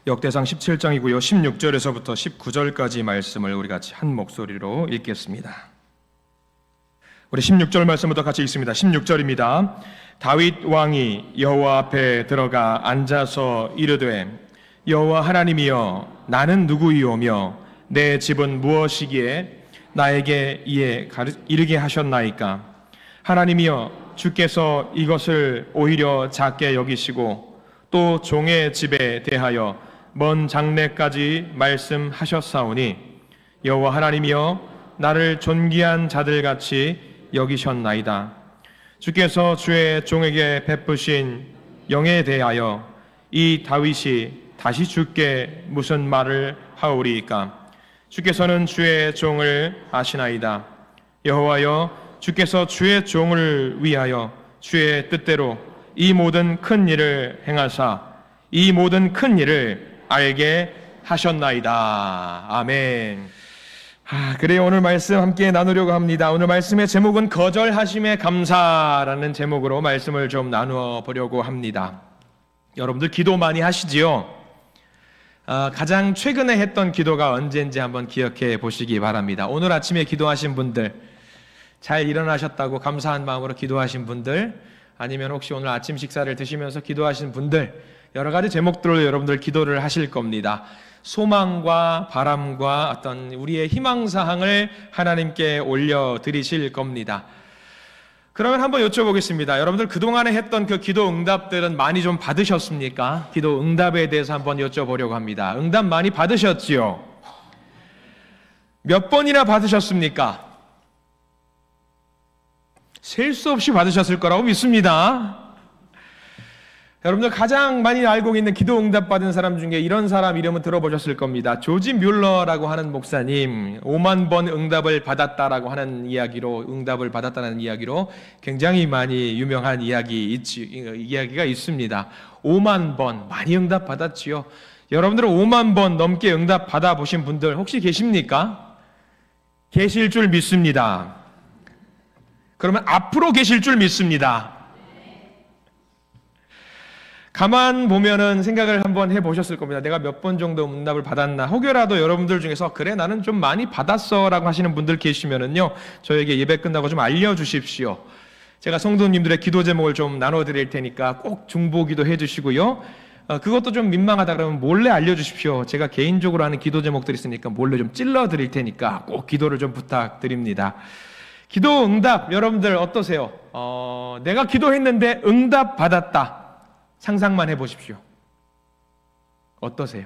역대상 17장이고요. 16절에서부터 19절까지 말씀을 우리 같이 한 목소리로 읽겠습니다. 우리 16절 말씀부터 같이 읽습니다. 16절입니다. 다윗 왕이 여호와 앞에 들어가 앉아서 이르되 여호와 하나님이여 나는 누구이오며 내 집은 무엇이기에 나에게 이르게 하셨나이까. 하나님이여 주께서 이것을 오히려 작게 여기시고 또 종의 집에 대하여 먼 장래까지 말씀하셨사오니 여호와 하나님이여 나를 존귀한 자들같이 여기셨나이다. 주께서 주의 종에게 베푸신 영에 대하여 이 다윗이 다시 주께 무슨 말을 하오리이까. 주께서는 주의 종을 아시나이다. 여호와여 주께서 주의 종을 위하여 주의 뜻대로 이 모든 큰 일을 행하사 이 모든 큰 일을 알게 하셨나이다. 아멘. 그래요. 오늘 말씀 함께 나누려고 합니다. 오늘 말씀의 제목은 거절하심의 감사라는 제목으로 말씀을 좀 나누어 보려고 합니다. 여러분들 기도 많이 하시지요? 가장 최근에 했던 기도가 언제인지 한번 기억해 보시기 바랍니다. 오늘 아침에 기도하신 분들, 잘 일어나셨다고 감사한 마음으로 기도하신 분들, 아니면 혹시 오늘 아침 식사를 드시면서 기도하신 분들, 여러 가지 제목들로 여러분들 기도를 하실 겁니다. 소망과 바람과 어떤 우리의 희망사항을 하나님께 올려드리실 겁니다. 그러면 한번 여쭤보겠습니다. 여러분들 그동안에 했던 그 기도 응답들은 많이 좀 받으셨습니까? 기도 응답에 대해서 한번 여쭤보려고 합니다. 응답 많이 받으셨지요? 몇 번이나 받으셨습니까? 셀 수 없이 받으셨을 거라고 믿습니다. 여러분들 가장 많이 알고 있는 기도 응답 받은 사람 중에 이런 사람 이름은 들어보셨을 겁니다. 조지 뮬러라고 하는 목사님, 5만 번 응답을 받았다라고 하는 이야기로, 응답을 받았다는 이야기로 굉장히 많이 유명한 이야기가 있습니다. 5만 번 많이 응답 받았지요. 여러분들은 5만 번 넘게 응답 받아보신 분들 혹시 계십니까? 계실 줄 믿습니다. 그러면 앞으로 계실 줄 믿습니다. 가만 보면은 생각을 한번 해보셨을 겁니다. 내가 몇 번 정도 응답을 받았나. 혹여라도 여러분들 중에서 그래 나는 좀 많이 받았어 라고 하시는 분들 계시면은요, 저에게 예배 끝나고 좀 알려주십시오. 제가 성도님들의 기도 제목을 좀 나눠드릴 테니까 꼭 중보기도 해주시고요. 그것도 좀 민망하다 그러면 몰래 알려주십시오. 제가 개인적으로 하는 기도 제목들이 있으니까 몰래 좀 찔러드릴 테니까 꼭 기도를 좀 부탁드립니다. 기도 응답 여러분들 어떠세요? 내가 기도했는데 응답 받았다. 상상만 해보십시오. 어떠세요?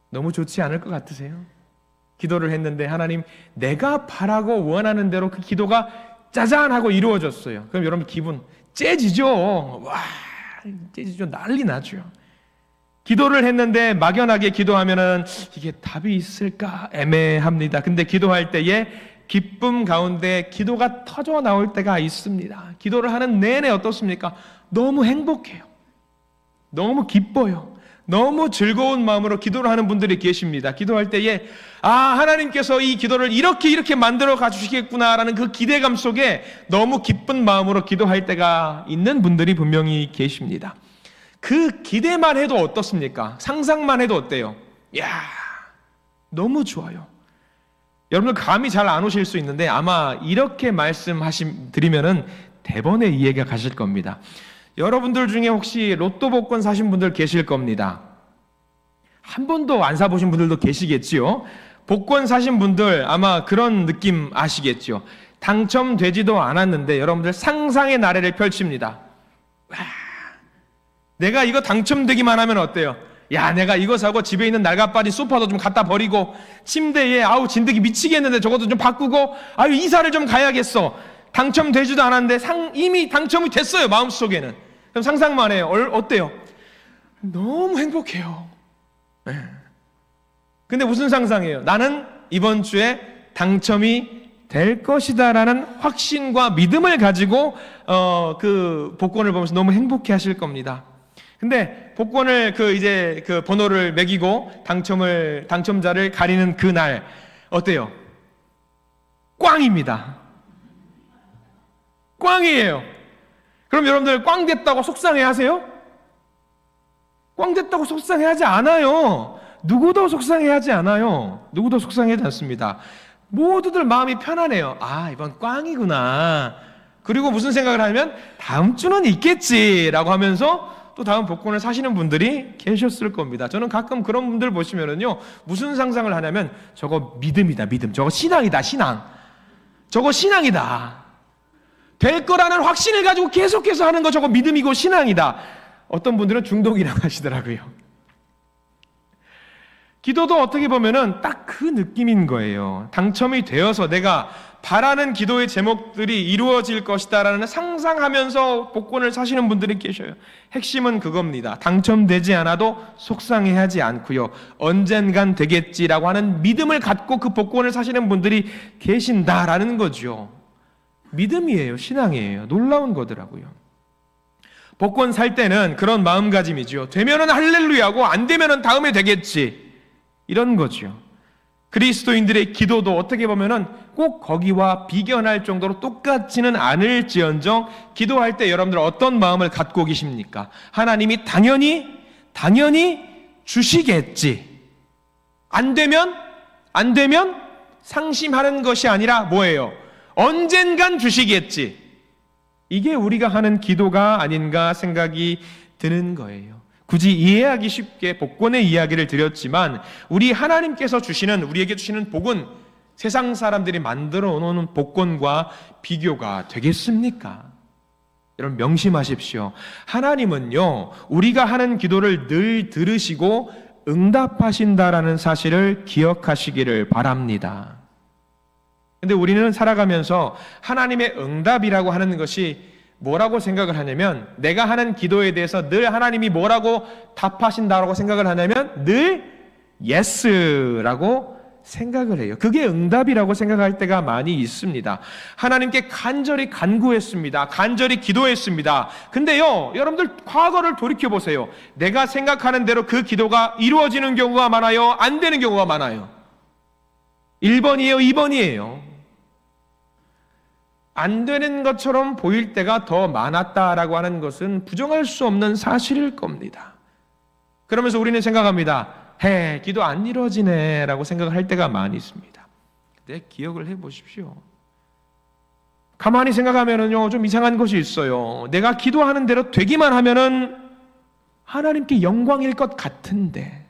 너무 좋지 않을 것 같으세요? 기도를 했는데 하나님 내가 바라고 원하는 대로 그 기도가 짜잔 하고 이루어졌어요. 그럼 여러분 기분 째지죠? 와, 째지죠. 난리 나죠. 기도를 했는데 막연하게 기도하면은 이게 답이 있을까 애매합니다. 근데 기도할 때에 기쁨 가운데 기도가 터져 나올 때가 있습니다. 기도를 하는 내내 어떻습니까? 너무 행복해요. 너무 기뻐요. 너무 즐거운 마음으로 기도를 하는 분들이 계십니다. 기도할 때에 하나님께서 이 기도를 이렇게 만들어 가주시겠구나라는 그 기대감 속에 너무 기쁜 마음으로 기도할 때가 있는 분들이 분명히 계십니다. 그 기대만 해도 어떻습니까? 상상만 해도 어때요? 이야, 너무 좋아요. 여러분들 감이 잘 안 오실 수 있는데 아마 이렇게 드리면은 대번에 이해가 가실 겁니다. 여러분들 중에 혹시 로또 복권 사신 분들 계실 겁니다. 한 번도 안 사보신 분들도 계시겠지요. 복권 사신 분들 아마 그런 느낌 아시겠죠. 당첨되지도 않았는데 여러분들 상상의 나래를 펼칩니다. 내가 이거 당첨되기만 하면 어때요? 야, 내가 이거 사고 집에 있는 낡아빠진 소파도 좀 갖다 버리고 침대에 진드기 미치겠는데 저것도 좀 바꾸고 이사를 좀 가야겠어. 당첨되지도 않았는데 이미 당첨이 됐어요. 마음속에는. 그럼 상상만 해요. 어때요? 너무 행복해요. 네. 근데 무슨 상상이에요? 나는 이번 주에 당첨이 될 것이다 라는 확신과 믿음을 가지고 그 복권을 보면서 너무 행복해 하실 겁니다. 근데 복권을 그 번호를 매기고 당첨자를 가리는 그날 어때요? 꽝입니다. 꽝이에요. 그럼 여러분들 꽝 됐다고 속상해 하세요? 꽝 됐다고 속상해하지 않아요. 누구도 속상해하지 않아요. 누구도 속상해하지 않습니다. 모두들 마음이 편안해요. 아, 이번 꽝이구나. 그리고 무슨 생각을 하면 다음 주는 있겠지라고 하면서 또 다음 복권을 사시는 분들이 계셨을 겁니다. 저는 가끔 그런 분들 보시면은요, 무슨 상상을 하냐면 저거 믿음이다, 믿음. 저거 신앙이다, 신앙. 저거 신앙이다. 될 거라는 확신을 가지고 계속해서 하는 거 저거 믿음이고 신앙이다. 어떤 분들은 중독이라고 하시더라고요. 기도도 어떻게 보면은 딱 그 느낌인 거예요. 당첨이 되어서 내가 바라는 기도의 제목들이 이루어질 것이다라는 상상하면서 복권을 사시는 분들이 계셔요. 핵심은 그겁니다. 당첨되지 않아도 속상해하지 않고요. 언젠간 되겠지라고 하는 믿음을 갖고 그 복권을 사시는 분들이 계신다라는 거죠. 믿음이에요. 신앙이에요. 놀라운 거더라고요. 복권 살 때는 그런 마음가짐이죠. 되면은 할렐루야고 안 되면은 다음에 되겠지. 이런 거죠. 그리스도인들의 기도도 어떻게 보면은 꼭 거기와 비견할 정도로 똑같지는 않을지언정 기도할 때 여러분들 어떤 마음을 갖고 계십니까? 하나님이 당연히 주시겠지. 안 되면 상심하는 것이 아니라 뭐예요? 언젠간 주시겠지. 이게 우리가 하는 기도가 아닌가 생각이 드는 거예요. 굳이 이해하기 쉽게 복권의 이야기를 드렸지만 우리 하나님께서 우리에게 주시는 복은 세상 사람들이 만들어 놓은 복권과 비교가 되겠습니까? 여러분 명심하십시오. 하나님은요, 우리가 하는 기도를 늘 들으시고 응답하신다라는 사실을 기억하시기를 바랍니다. 근데 우리는 살아가면서 하나님의 응답이라고 하는 것이 뭐라고 생각을 하냐면, 내가 하는 기도에 대해서 늘 하나님이 뭐라고 답하신다라고 생각을 하냐면 늘 예스라고 생각을 해요. 그게 응답이라고 생각할 때가 많이 있습니다. 하나님께 간절히 간구했습니다. 간절히 기도했습니다. 근데요, 여러분들 과거를 돌이켜보세요. 내가 생각하는 대로 그 기도가 이루어지는 경우가 많아요? 안 되는 경우가 많아요? 1번이에요? 2번이에요? 안 되는 것처럼 보일 때가 더 많았다라고 하는 것은 부정할 수 없는 사실일 겁니다. 그러면서 우리는 생각합니다. 기도 안 이루어지네 라고 생각할 때가 많이 있습니다. 근데 기억을 해보십시오. 가만히 생각하면은요, 좀 이상한 것이 있어요. 내가 기도하는 대로 되기만 하면은 하나님께 영광일 것 같은데,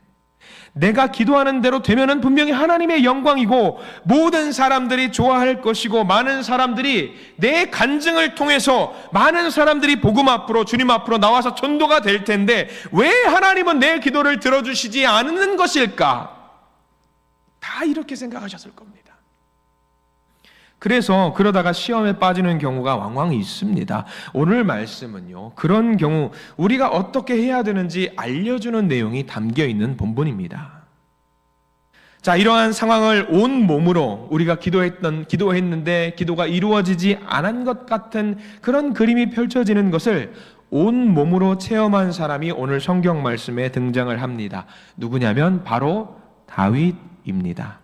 내가 기도하는 대로 되면은 분명히 하나님의 영광이고 모든 사람들이 좋아할 것이고 많은 사람들이 내 간증을 통해서 많은 사람들이 복음 앞으로, 주님 앞으로 나와서 전도가 될 텐데 왜 하나님은 내 기도를 들어주시지 않는 것일까? 다 이렇게 생각하셨을 겁니다. 그래서 그러다가 시험에 빠지는 경우가 왕왕 있습니다. 오늘 말씀은요, 그런 경우 우리가 어떻게 해야 되는지 알려주는 내용이 담겨 있는 본문입니다. 자, 이러한 상황을 온 몸으로 우리가 기도했는데 기도가 이루어지지 않은 것 같은 그런 그림이 펼쳐지는 것을 온 몸으로 체험한 사람이 오늘 성경 말씀에 등장을 합니다. 누구냐면 바로 다윗입니다.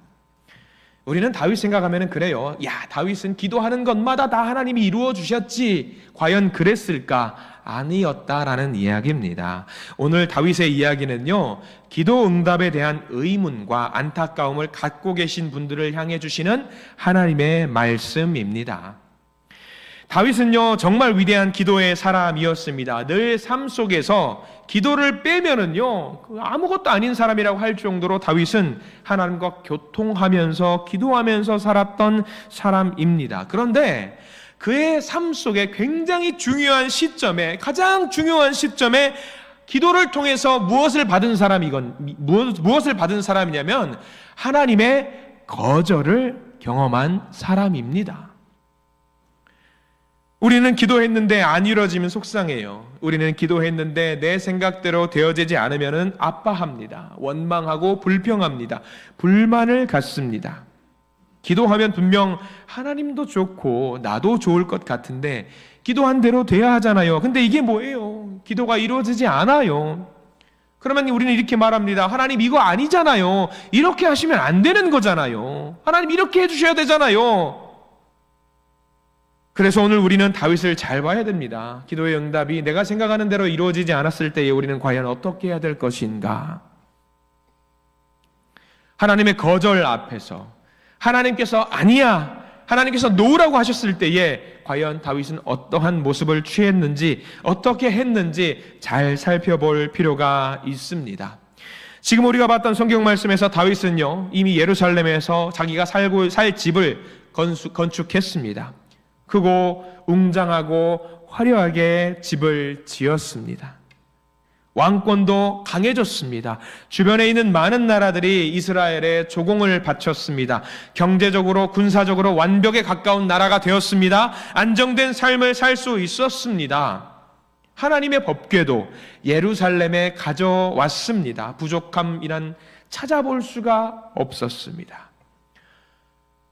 우리는 다윗 생각하면 그래요. 야, 다윗은 기도하는 것마다 다 하나님이 이루어 주셨지. 과연 그랬을까? 아니었다라는 이야기입니다. 오늘 다윗의 이야기는요, 기도 응답에 대한 의문과 안타까움을 갖고 계신 분들을 향해 주시는 하나님의 말씀입니다. 다윗은요, 정말 위대한 기도의 사람이었습니다. 늘 삶 속에서 기도를 빼면은요, 아무것도 아닌 사람이라고 할 정도로 다윗은 하나님과 교통하면서 기도하면서 살았던 사람입니다. 그런데 그의 삶 속에 굉장히 중요한 시점에, 가장 중요한 시점에 기도를 통해서 무엇을 받은 사람이냐면 하나님의 거절을 경험한 사람입니다. 우리는 기도했는데 안 이루어지면 속상해요. 우리는 기도했는데 내 생각대로 되어지지 않으면 아파합니다. 원망하고 불평합니다. 불만을 갖습니다. 기도하면 분명 하나님도 좋고 나도 좋을 것 같은데 기도한 대로 돼야 하잖아요. 근데 이게 뭐예요? 기도가 이루어지지 않아요. 그러면 우리는 이렇게 말합니다. 하나님 이거 아니잖아요. 이렇게 하시면 안 되는 거잖아요. 하나님 이렇게 해주셔야 되잖아요. 그래서 오늘 우리는 다윗을 잘 봐야 됩니다. 기도의 응답이 내가 생각하는 대로 이루어지지 않았을 때에 우리는 과연 어떻게 해야 될 것인가? 하나님의 거절 앞에서 하나님께서 아니야, 하나님께서 놓으라고 하셨을 때에 과연 다윗은 어떠한 모습을 취했는지, 어떻게 했는지 잘 살펴볼 필요가 있습니다. 지금 우리가 봤던 성경 말씀에서 다윗은요, 이미 예루살렘에서 자기가 살 집을 건축했습니다. 크고 웅장하고 화려하게 집을 지었습니다. 왕권도 강해졌습니다. 주변에 있는 많은 나라들이 이스라엘에 조공을 바쳤습니다. 경제적으로, 군사적으로 완벽에 가까운 나라가 되었습니다. 안정된 삶을 살 수 있었습니다. 하나님의 법궤도 예루살렘에 가져왔습니다. 부족함이란 찾아볼 수가 없었습니다.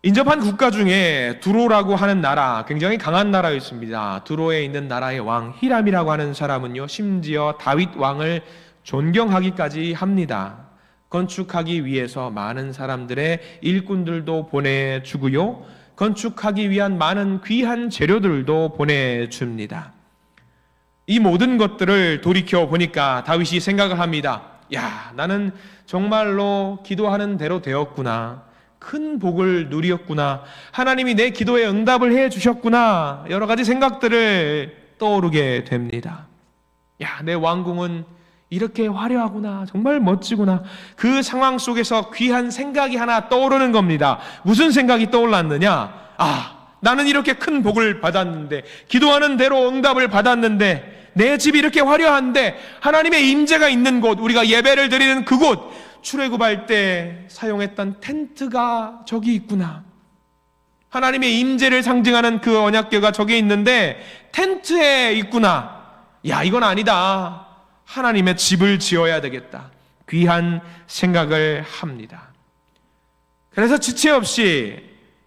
인접한 국가 중에 두로라고 하는 나라, 굉장히 강한 나라였습니다. 두로에 있는 나라의 왕 히람이라고 하는 사람은요, 심지어 다윗 왕을 존경하기까지 합니다. 건축하기 위해서 많은 사람들의 일꾼들도 보내주고요, 건축하기 위한 많은 귀한 재료들도 보내줍니다. 이 모든 것들을 돌이켜 보니까 다윗이 생각을 합니다. 야, 나는 정말로 기도하는 대로 되었구나. 큰 복을 누리었구나. 하나님이 내 기도에 응답을 해 주셨구나. 여러 가지 생각들을 떠오르게 됩니다. 야, 내 왕궁은 이렇게 화려하구나. 정말 멋지구나. 그 상황 속에서 귀한 생각이 하나 떠오르는 겁니다. 무슨 생각이 떠올랐느냐? 나는 이렇게 큰 복을 받았는데, 기도하는 대로 응답을 받았는데, 내 집이 이렇게 화려한데 하나님의 임재가 있는 곳, 우리가 예배를 드리는 그곳, 출애굽할 때 사용했던 텐트가 저기 있구나. 하나님의 임재를 상징하는 그 언약궤가 저기 있는데 텐트에 있구나. 야, 이건 아니다. 하나님의 집을 지어야 되겠다. 귀한 생각을 합니다. 그래서 지체 없이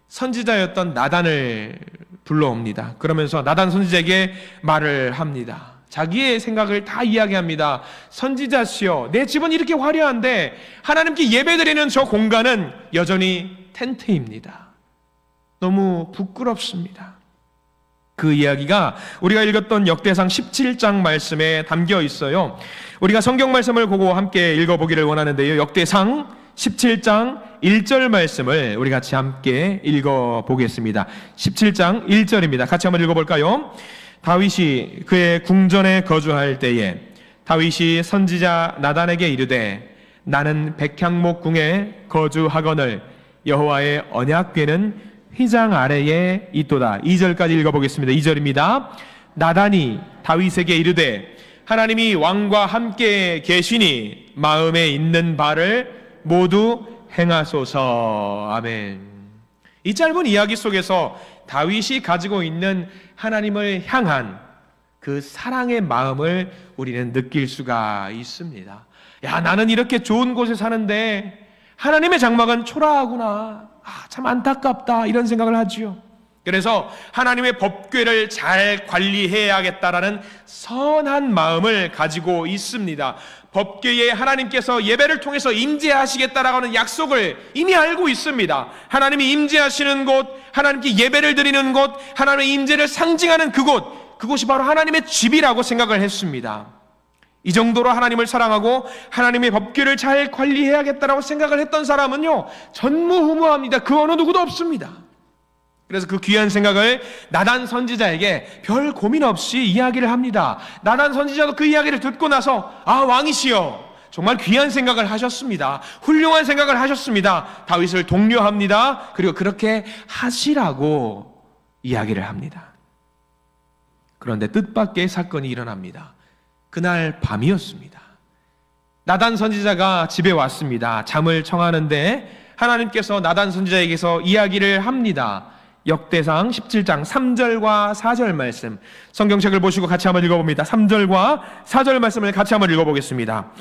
선지자였던 나단을 불러옵니다. 그러면서 나단 선지자에게 말을 합니다. 자기의 생각을 다 이야기합니다. 선지자시여, 내 집은 이렇게 화려한데 하나님께 예배드리는 저 공간은 여전히 텐트입니다. 너무 부끄럽습니다. 그 이야기가 우리가 읽었던 역대상 17장 말씀에 담겨 있어요. 우리가 성경 말씀을 보고 함께 읽어보기를 원하는데요, 역대상 17장 1절 말씀을 우리 같이 함께 읽어보겠습니다. 17장 1절입니다. 같이 한번 읽어볼까요? 다윗이 그의 궁전에 거주할 때에 다윗이 선지자 나단에게 이르되 나는 백향목궁에 거주하거늘 여호와의 언약궤는 휘장 아래에 있도다. 2절까지 읽어보겠습니다. 2절입니다. 나단이 다윗에게 이르되 하나님이 왕과 함께 계시니 마음에 있는 바를 모두 행하소서. 아멘. 이 짧은 이야기 속에서 다윗이 가지고 있는 하나님을 향한 그 사랑의 마음을 우리는 느낄 수가 있습니다. 야, 나는 이렇게 좋은 곳에 사는데 하나님의 장막은 초라하구나. 참 안타깝다. 이런 생각을 하지요. 그래서 하나님의 법궤를 잘 관리해야겠다라는 선한 마음을 가지고 있습니다. 법궤에 하나님께서 예배를 통해서 임재하시겠다라고 하는 약속을 이미 알고 있습니다. 하나님이 임재하시는 곳, 하나님께 예배를 드리는 곳, 하나님의 임재를 상징하는 그곳이 바로 하나님의 집이라고 생각을 했습니다. 이 정도로 하나님을 사랑하고 하나님의 법궤를 잘 관리해야겠다라고 생각을 했던 사람은요, 전무후무합니다. 그 어느 누구도 없습니다. 그래서 그 귀한 생각을 나단 선지자에게 별 고민 없이 이야기를 합니다. 나단 선지자도 그 이야기를 듣고 나서 왕이시여, 정말 귀한 생각을 하셨습니다. 훌륭한 생각을 하셨습니다. 다윗을 독려합니다. 그리고 그렇게 하시라고 이야기를 합니다. 그런데 뜻밖의 사건이 일어납니다. 그날 밤이었습니다. 나단 선지자가 집에 왔습니다. 잠을 청하는데 하나님께서 나단 선지자에게서 이야기를 합니다. 역대상 17장 3절과 4절 말씀, 성경책을 보시고 같이 한번 읽어봅니다. 3절과 4절 말씀을 같이 한번 읽어보겠습니다.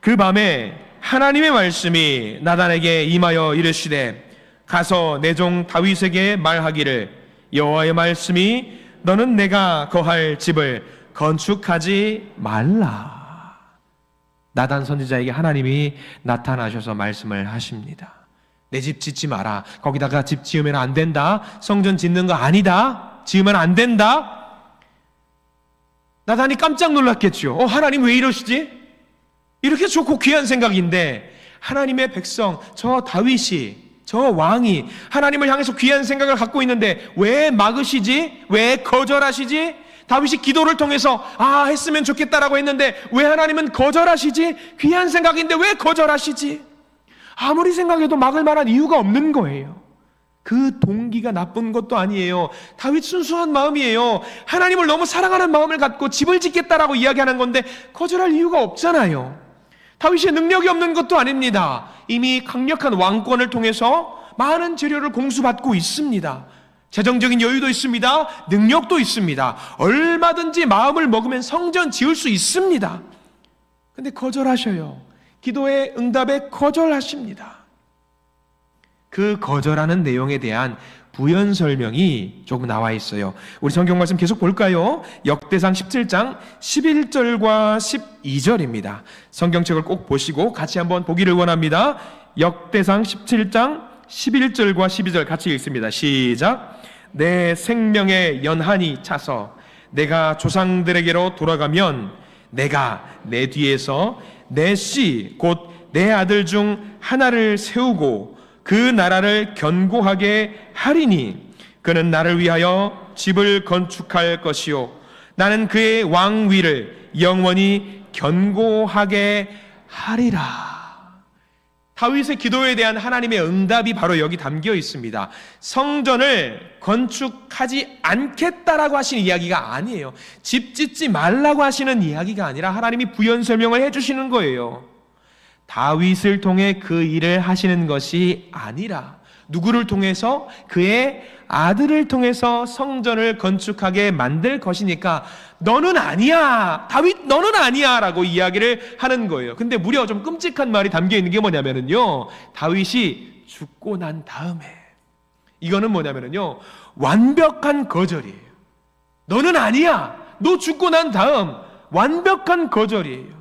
그 밤에 하나님의 말씀이 나단에게 임하여 이르시되 가서 내 종 다윗에게 말하기를 여호와의 말씀이 너는 내가 거할 집을 건축하지 말라. 나단 선지자에게 하나님이 나타나셔서 말씀을 하십니다. 내 집 짓지 마라. 거기다가 집 지으면 안 된다. 성전 짓는 거 아니다. 지으면 안 된다. 나단이 깜짝 놀랐겠죠. 하나님 왜 이러시지? 이렇게 좋고 귀한 생각인데 하나님의 백성, 저 다윗이, 저 왕이 하나님을 향해서 귀한 생각을 갖고 있는데 왜 막으시지? 왜 거절하시지? 다윗이 기도를 통해서 했으면 좋겠다라고 했는데 왜 하나님은 거절하시지? 귀한 생각인데 왜 거절하시지? 아무리 생각해도 막을 만한 이유가 없는 거예요. 그 동기가 나쁜 것도 아니에요. 다윗 순수한 마음이에요. 하나님을 너무 사랑하는 마음을 갖고 집을 짓겠다라고 이야기하는 건데 거절할 이유가 없잖아요. 다윗이 능력이 없는 것도 아닙니다. 이미 강력한 왕권을 통해서 많은 재료를 공수받고 있습니다. 재정적인 여유도 있습니다. 능력도 있습니다. 얼마든지 마음을 먹으면 성전 지을 수 있습니다. 근데 거절하셔요. 기도의 응답에 거절하십니다. 그 거절하는 내용에 대한 부연 설명이 조금 나와 있어요. 우리 성경 말씀 계속 볼까요? 역대상 17장 11절과 12절입니다. 성경책을 꼭 보시고 같이 한번 보기를 원합니다. 역대상 17장 11절과 12절 같이 읽습니다. 시작. 내 생명의 연한이 차서 내가 조상들에게로 돌아가면 내가 내 뒤에서 내 씨 곧 내 아들 중 하나를 세우고 그 나라를 견고하게 하리니 그는 나를 위하여 집을 건축할 것이요 나는 그의 왕위를 영원히 견고하게 하리라. 다윗의 기도에 대한 하나님의 응답이 바로 여기 담겨 있습니다. 성전을 건축하지 않겠다라고 하시는 이야기가 아니에요. 집 짓지 말라고 하시는 이야기가 아니라 하나님이 부연 설명을 해주시는 거예요. 다윗을 통해 그 일을 하시는 것이 아니라 누구를 통해서? 그의 아들을 통해서 성전을 건축하게 만들 것이니까 너는 아니야, 다윗 너는 아니야 라고 이야기를 하는 거예요. 근데 무려 좀 끔찍한 말이 담겨 있는 게 뭐냐면요, 다윗이 죽고 난 다음에, 이거는 뭐냐면요 완벽한 거절이에요. 너는 아니야, 너 죽고 난 다음 완벽한 거절이에요.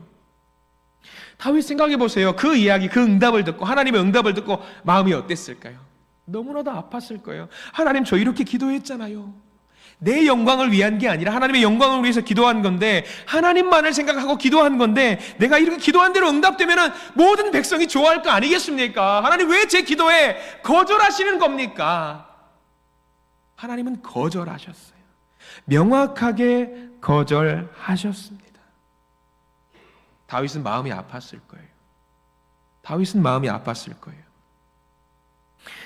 다윗 생각해 보세요. 그 이야기, 그 응답을 듣고, 하나님의 응답을 듣고 마음이 어땠을까요? 너무나도 아팠을 거예요. 하나님, 저 이렇게 기도했잖아요. 내 영광을 위한 게 아니라 하나님의 영광을 위해서 기도한 건데, 하나님만을 생각하고 기도한 건데, 내가 이렇게 기도한 대로 응답되면 모든 백성이 좋아할 거 아니겠습니까? 하나님 왜 제 기도에 거절하시는 겁니까? 하나님은 거절하셨어요. 명확하게 거절하셨습니다. 다윗은 마음이 아팠을 거예요. 다윗은 마음이 아팠을 거예요.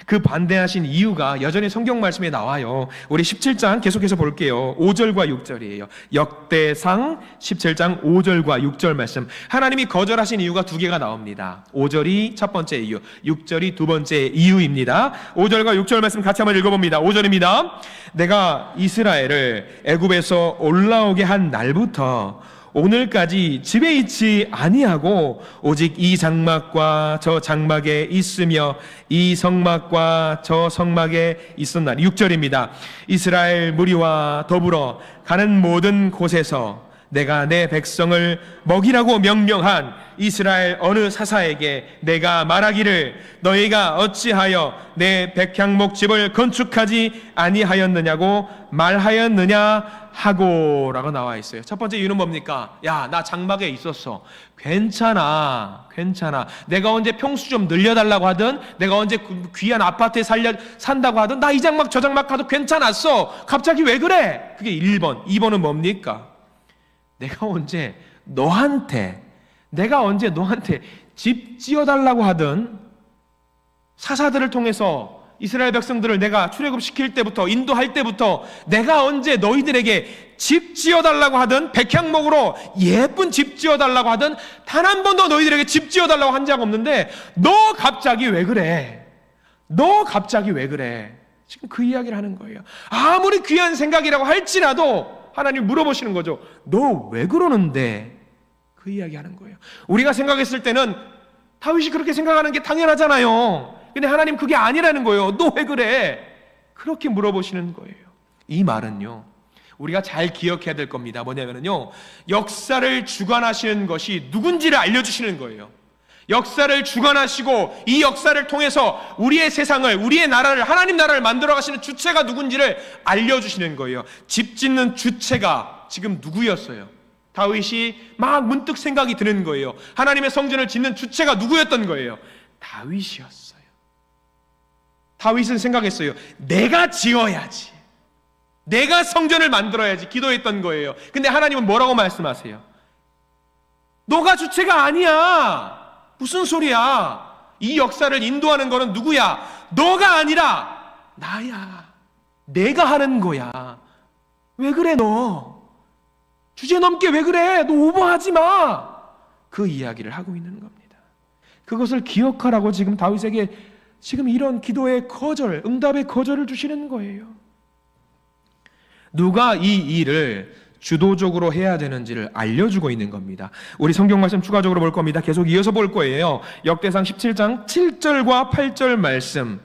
그 반대하신 이유가 여전히 성경 말씀에 나와요. 우리 17장 계속해서 볼게요. 5절과 6절이에요. 역대상 17장 5절과 6절 말씀. 하나님이 거절하신 이유가 두 개가 나옵니다. 5절이 첫 번째 이유, 6절이 두 번째 이유입니다. 5절과 6절 말씀 같이 한번 읽어봅니다. 5절입니다. 내가 이스라엘을 애굽에서 올라오게 한 날부터 오늘까지 집에 있지 아니하고 오직 이 장막과 저 장막에 있으며 이 성막과 저 성막에 있었나니. 6절입니다. 이스라엘 무리와 더불어 가는 모든 곳에서 내가 내 백성을 먹이라고 명령한 이스라엘 어느 사사에게 내가 말하기를 너희가 어찌하여 내 백향목 집을 건축하지 아니하였느냐고 말하였느냐 하고 라고 나와 있어요. 첫 번째 이유는 뭡니까? 야, 나 장막에 있었어. 괜찮아. 내가 언제 평수 좀 늘려달라고 하든, 내가 언제 귀한 아파트에 산다고 하든, 나 이 장막 저 장막 가도 괜찮았어. 갑자기 왜 그래? 그게 1번. 2번은 뭡니까? 내가 언제 너한테 집 지어달라고 하든, 사사들을 통해서 이스라엘 백성들을 내가 출애굽시킬 때부터, 인도할 때부터 내가 언제 너희들에게 집 지어달라고 하든, 백향목으로 예쁜 집 지어달라고 하든 단 한 번도 너희들에게 집 지어달라고 한 적 없는데 너 갑자기 왜 그래? 지금 그 이야기를 하는 거예요. 아무리 귀한 생각이라고 할지라도 하나님 물어보시는 거죠. 너 왜 그러는데? 그 이야기 하는 거예요. 우리가 생각했을 때는 다윗이 그렇게 생각하는 게 당연하잖아요. 근데 하나님 그게 아니라는 거예요. 너 왜 그래? 그렇게 물어보시는 거예요. 이 말은요, 우리가 잘 기억해야 될 겁니다. 뭐냐면요, 역사를 주관하시는 것이 누군지를 알려주시는 거예요. 역사를 주관하시고 이 역사를 통해서 우리의 세상을, 우리의 나라를, 하나님 나라를 만들어 가시는 주체가 누군지를 알려주시는 거예요. 집 짓는 주체가 지금 누구였어요? 다윗이 막 문득 생각이 드는 거예요. 하나님의 성전을 짓는 주체가 누구였던 거예요? 다윗이었어요. 다윗은 생각했어요. 내가 지어야지, 내가 성전을 만들어야지 기도했던 거예요. 근데 하나님은 뭐라고 말씀하세요? 너가 주체가 아니야. 무슨 소리야? 이 역사를 인도하는 거는 누구야? 너가 아니라 나야. 내가 하는 거야. 왜 그래 너? 주제 넘게 왜 그래? 너 오버하지 마. 그 이야기를 하고 있는 겁니다. 그것을 기억하라고 지금 다윗에게 지금 이런 기도의 거절, 응답의 거절을 주시는 거예요. 누가 이 일을 주도적으로 해야 되는지를 알려주고 있는 겁니다. 우리 성경 말씀 추가적으로 볼 겁니다. 계속 이어서 볼 거예요. 역대상 17장 7절과 8절 말씀,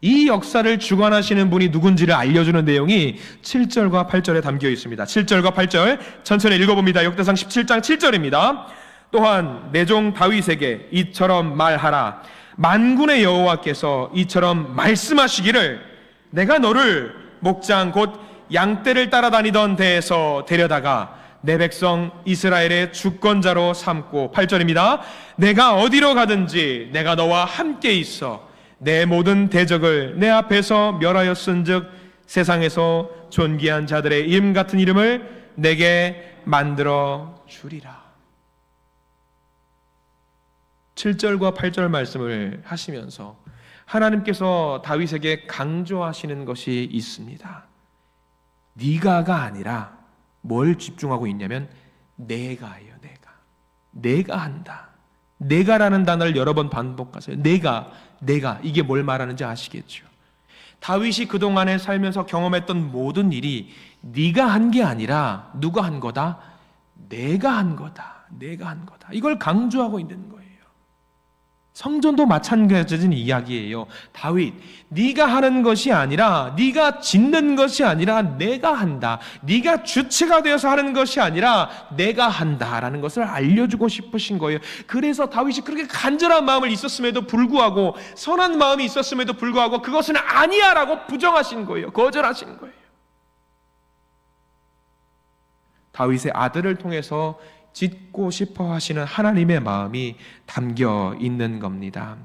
이 역사를 주관하시는 분이 누군지를 알려주는 내용이 7절과 8절에 담겨 있습니다. 7절과 8절 천천히 읽어봅니다. 역대상 17장 7절입니다. 또한 내 종 다윗에게 이처럼 말하라. 만군의 여호와께서 이처럼 말씀하시기를 내가 너를 목장 곧 양떼를 따라다니던 데에서 데려다가 내 백성 이스라엘의 주권자로 삼고, 8절입니다. 내가 어디로 가든지 내가 너와 함께 있어 내 모든 대적을 내 앞에서 멸하였은즉 세상에서 존귀한 자들의 이름 같은 이름을 내게 만들어 주리라. 7절과 8절 말씀을 하시면서 하나님께서 다윗에게 강조하시는 것이 있습니다. 네가가 아니라 뭘 집중하고 있냐면 내가예요. 내가 한다. 내가라는 단어를 여러 번 반복하세요. 내가 이게 뭘 말하는지 아시겠죠? 다윗이 그동안에 살면서 경험했던 모든 일이 네가 한 게 아니라 누가 한 거다? 내가 한 거다. 이걸 강조하고 있는 거예요. 성전도 마찬가지인 이야기예요. 다윗, 네가 하는 것이 아니라, 네가 짓는 것이 아니라 내가 한다. 네가 주체가 되어서 하는 것이 아니라 내가 한다라는 것을 알려주고 싶으신 거예요. 그래서 다윗이 그렇게 간절한 마음을 있었음에도 불구하고, 선한 마음이 있었음에도 불구하고 그것은 아니야 라고 부정하신 거예요. 거절하신 거예요. 다윗의 아들을 통해서 짓고 싶어 하시는 하나님의 마음이 담겨 있는 겁니다.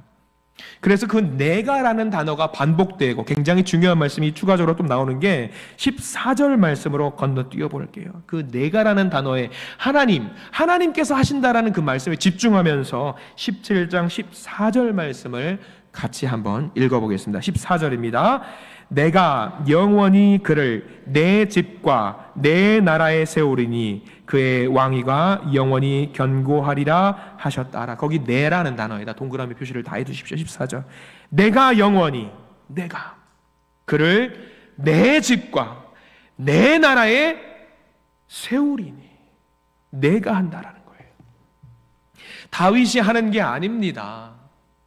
그래서 그 내가라는 단어가 반복되고 굉장히 중요한 말씀이 추가적으로 또 나오는 게 14절 말씀으로 건너뛰어 볼게요. 그 내가라는 단어에 하나님께서 하신다라는 그 말씀에 집중하면서 17장 14절 말씀을 같이 한번 읽어보겠습니다. 14절입니다. 내가 영원히 그를 내 집과 내 나라에 세우리니 그의 왕위가 영원히 견고하리라 하셨다라. 거기 내라는 단어에다 동그라미 표시를 다 해두십시오. 14절. 내가 영원히 그를 내 집과 내 나라에 세우리니. 내가 한다라는 거예요. 다윗이 하는 게 아닙니다.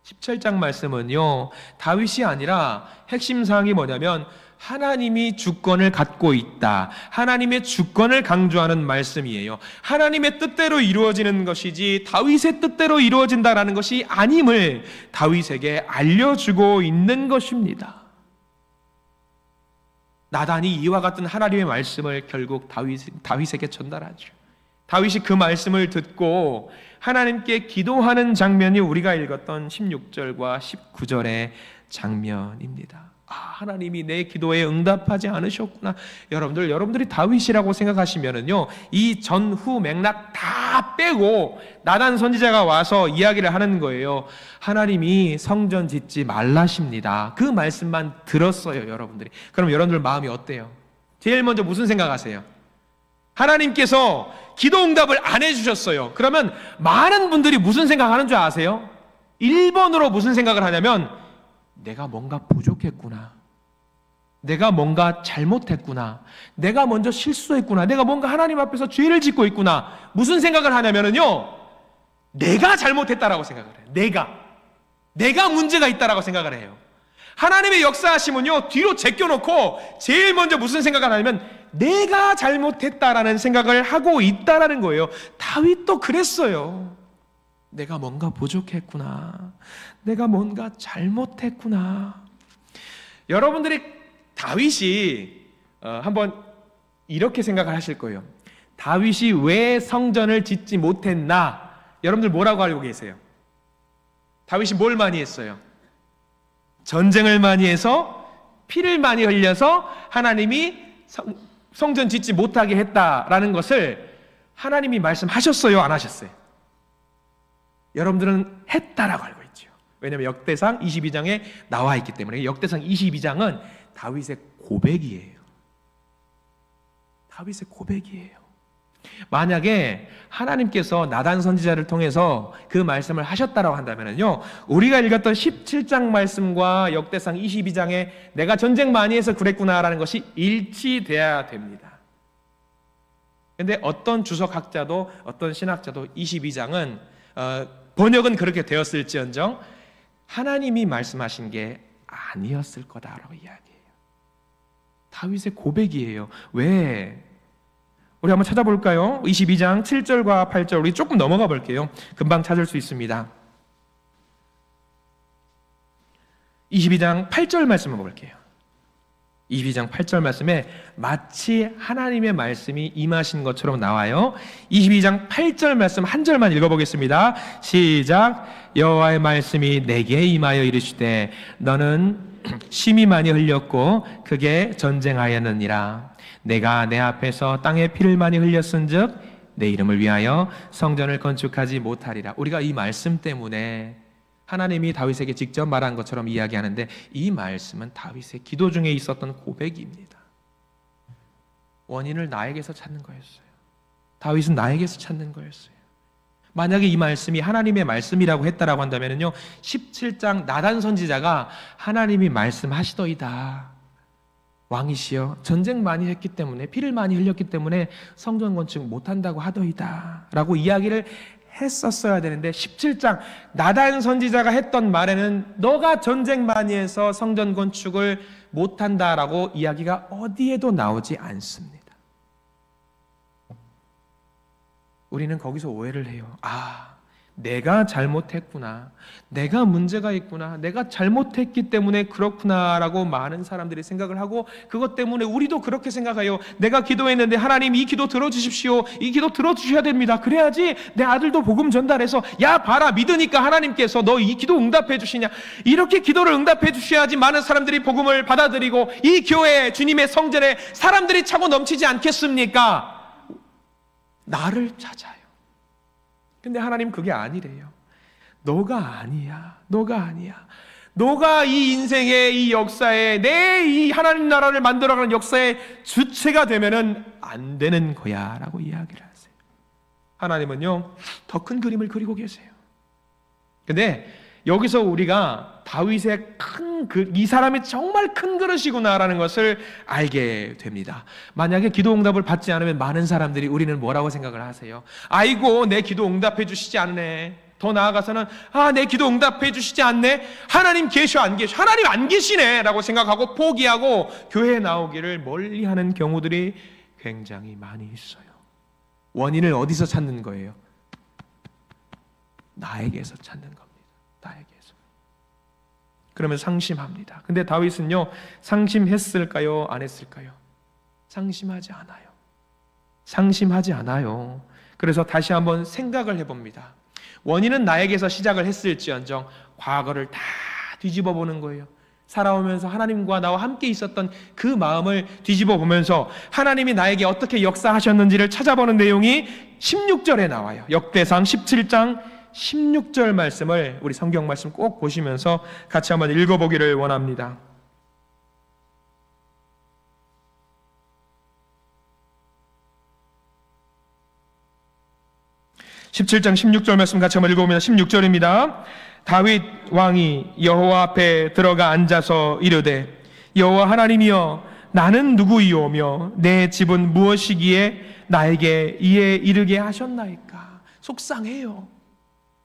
17장 말씀은요, 다윗이 아니라 핵심 사항이 뭐냐면 하나님이 주권을 갖고 있다. 하나님의 주권을 강조하는 말씀이에요. 하나님의 뜻대로 이루어지는 것이지 다윗의 뜻대로 이루어진다라는 것이 아님을 다윗에게 알려주고 있는 것입니다. 나단이 이와 같은 하나님의 말씀을 결국 다윗에게 전달하죠. 다윗이 그 말씀을 듣고 하나님께 기도하는 장면이 우리가 읽었던 16절과 19절의 장면입니다. 하나님이 내 기도에 응답하지 않으셨구나. 여러분들이 다윗이라고 생각하시면은요, 이 전후 맥락 다 빼고 나단 선지자가 와서 이야기를 하는 거예요. 하나님이 성전 짓지 말라십니다. 그 말씀만 들었어요, 여러분들이. 그럼 여러분들 마음이 어때요? 제일 먼저 무슨 생각하세요? 하나님께서 기도 응답을 안 해주셨어요. 그러면 많은 분들이 무슨 생각하는 줄 아세요? 1번으로 무슨 생각을 하냐면 내가 뭔가 부족했구나. 내가 뭔가 잘못했구나. 내가 먼저 실수했구나. 내가 뭔가 하나님 앞에서 죄를 짓고 있구나. 무슨 생각을 하냐면요, 내가 잘못했다라고 생각을 해요. 내가 문제가 있다라고 생각을 해요. 하나님의 역사하심은요, 뒤로 제껴놓고 제일 먼저 무슨 생각을 하냐면 내가 잘못했다라는 생각을 하고 있다라는 거예요. 다윗도 그랬어요. 내가 뭔가 부족했구나. 내가 뭔가 잘못했구나. 여러분들이 다윗이 한번 이렇게 생각을 하실 거예요. 다윗이 왜 성전을 짓지 못했나? 여러분들 뭐라고 알고 계세요? 다윗이 뭘 많이 했어요? 전쟁을 많이 해서 피를 많이 흘려서 하나님이 성전 짓지 못하게 했다라는 것을 하나님이 말씀하셨어요? 안 하셨어요? 여러분들은 했다라고 알고 있죠. 왜냐하면 역대상 22장에 나와 있기 때문에. 역대상 22장은 다윗의 고백이에요. 다윗의 고백이에요. 만약에 하나님께서 나단 선지자를 통해서 그 말씀을 하셨다라고 한다면요, 우리가 읽었던 17장 말씀과 역대상 22장에 내가 전쟁 많이 해서 그랬구나라는 것이 일치돼야 됩니다. 근데 어떤 주석학자도 어떤 신학자도 22장은 번역은 그렇게 되었을지언정 하나님이 말씀하신 게 아니었을 거다라고 이야기해요. 다윗의 고백이에요. 왜? 우리 한번 찾아볼까요? 22장 7절과 8절 우리 조금 넘어가 볼게요. 금방 찾을 수 있습니다. 22장 8절 말씀을 볼게요. 22장 8절 말씀에 마치 하나님의 말씀이 임하신 것처럼 나와요. 22장 8절 말씀 한 절만 읽어보겠습니다. 시작. 여호와의 말씀이 내게 임하여 이르시되 너는 심히 많이 흘렸고 크게 전쟁하였느니라. 내가 내 앞에서 땅에 피를 많이 흘렸은즉 내 이름을 위하여 성전을 건축하지 못하리라. 우리가 이 말씀 때문에 하나님이 다윗에게 직접 말한 것처럼 이야기하는데 이 말씀은 다윗의 기도 중에 있었던 고백입니다. 원인을 나에게서 찾는 거였어요. 다윗은 나에게서 찾는 거였어요. 만약에 이 말씀이 하나님의 말씀이라고 했다라고 한다면요, 17장 나단 선지자가 하나님이 말씀하시더이다. 왕이시여 전쟁 많이 했기 때문에 피를 많이 흘렸기 때문에 성전 건축 못한다고 하더이다 라고 이야기를 했었어야 되는데 17장 나단 선지자가 했던 말에는 너가 전쟁 많이 해서 성전 건축을 못한다라고 이야기가 어디에도 나오지 않습니다. 우리는 거기서 오해를 해요. 내가 잘못했구나. 내가 문제가 있구나. 내가 잘못했기 때문에 그렇구나라고 많은 사람들이 생각을 하고 그것 때문에 우리도 그렇게 생각해요. 내가 기도했는데 하나님 이 기도 들어주십시오. 이 기도 들어주셔야 됩니다. 그래야지 내 아들도 복음 전달해서 야 봐라 믿으니까 하나님께서 너 이 기도 응답해 주시냐. 이렇게 기도를 응답해 주셔야지 많은 사람들이 복음을 받아들이고 이 교회 주님의 성전에 사람들이 차고 넘치지 않겠습니까? 나를 찾아요. 근데 하나님 그게 아니래요. 너가 아니야. 너가 아니야. 너가 이 인생의 이 역사에 내 이 하나님 나라를 만들어가는 역사의 주체가 되면은 안 되는 거야 라고 이야기를 하세요. 하나님은요 더 큰 그림을 그리고 계세요. 근데 여기서 우리가 다윗의 이 사람이 정말 큰 그릇이구나라는 것을 알게 됩니다. 만약에 기도 응답을 받지 않으면 많은 사람들이 우리는 뭐라고 생각을 하세요? 아이고 내 기도 응답해 주시지 않네. 더 나아가서는 내 기도 응답해 주시지 않네. 하나님 계셔 안 계셔? 하나님 안 계시네 라고 생각하고 포기하고 교회에 나오기를 멀리하는 경우들이 굉장히 많이 있어요. 원인을 어디서 찾는 거예요? 나에게서 찾는 겁니다. 나에게서. 그러면 상심합니다. 근데 다윗은요 상심했을까요? 안 했을까요? 상심하지 않아요. 상심하지 않아요. 그래서 다시 한번 생각을 해봅니다. 원인은 나에게서 시작을 했을지언정 과거를 다 뒤집어 보는 거예요. 살아오면서 하나님과 나와 함께 있었던 그 마음을 뒤집어 보면서 하나님이 나에게 어떻게 역사하셨는지를 찾아보는 내용이 16절에 나와요. 역대상 17장 16절 말씀을 우리 성경 말씀 꼭 보시면서 같이 한번 읽어보기를 원합니다. (17장 16절) 말씀 같이 한번 읽어보면 16절입니다. 다윗 왕이 여호와 앞에 들어가 앉아서 이르되 여호와 하나님이여 나는 누구이오며 내 집은 무엇이기에 나에게 이에 이르게 하셨나이까. 속상해요.